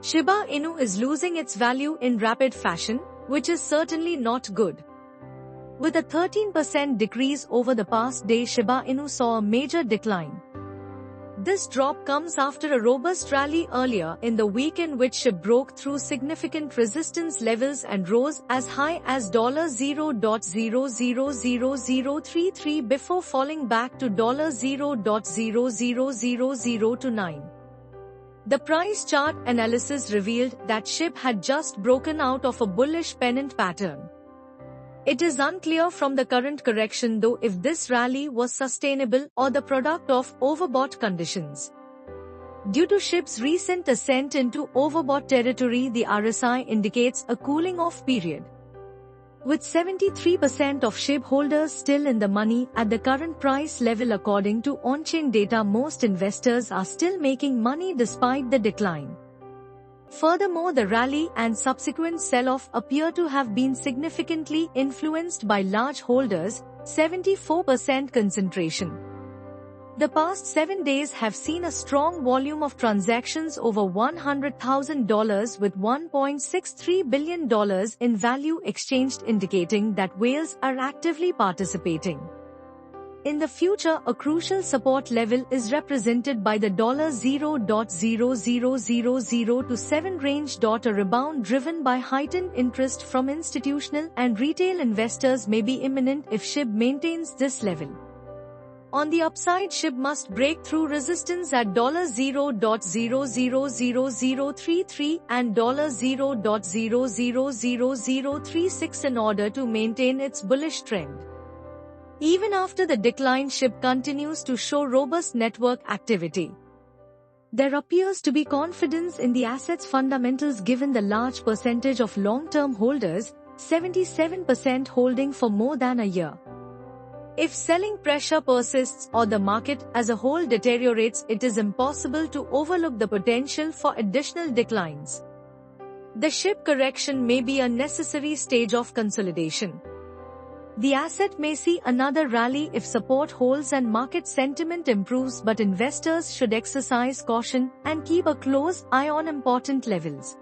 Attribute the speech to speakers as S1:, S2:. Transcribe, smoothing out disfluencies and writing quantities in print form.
S1: Shiba Inu is losing its value in rapid fashion, which is certainly not good. With a 13% decrease over the past day, Shiba Inu saw a major decline. This drop comes after a robust rally earlier in the week in which SHIB broke through significant resistance levels and rose as high as $0.000033 before falling back to $0.000029. The price chart analysis revealed that SHIB had just broken out of a bullish pennant pattern. It is unclear from the current correction though if this rally was sustainable or the product of overbought conditions. Due to SHIB's recent ascent into overbought territory, the RSI indicates a cooling off period. With 73% of SHIB holders still in the money at the current price level according to on-chain data, most investors are still making money despite the decline. Furthermore, the rally and subsequent sell-off appear to have been significantly influenced by large holders, 74% concentration. The past 7 days have seen a strong volume of transactions over $100,000 with $1.63 billion in value exchanged, indicating that whales are actively participating. In the future, a crucial support level is represented by the $0.0000 to 7 range. A rebound driven by heightened interest from institutional and retail investors may be imminent if SHIB maintains this level. On the upside, SHIB must break through resistance at $0.000033 and $0.000036 in order to maintain its bullish trend. Even after the decline, SHIB continues to show robust network activity. There appears to be confidence in the asset's fundamentals given the large percentage of long-term holders, 77% holding for more than a year. If selling pressure persists or the market as a whole deteriorates, it is impossible to overlook the potential for additional declines. The SHIB correction may be a necessary stage of consolidation. The asset may see another rally if support holds and market sentiment improves, but investors should exercise caution and keep a close eye on important levels.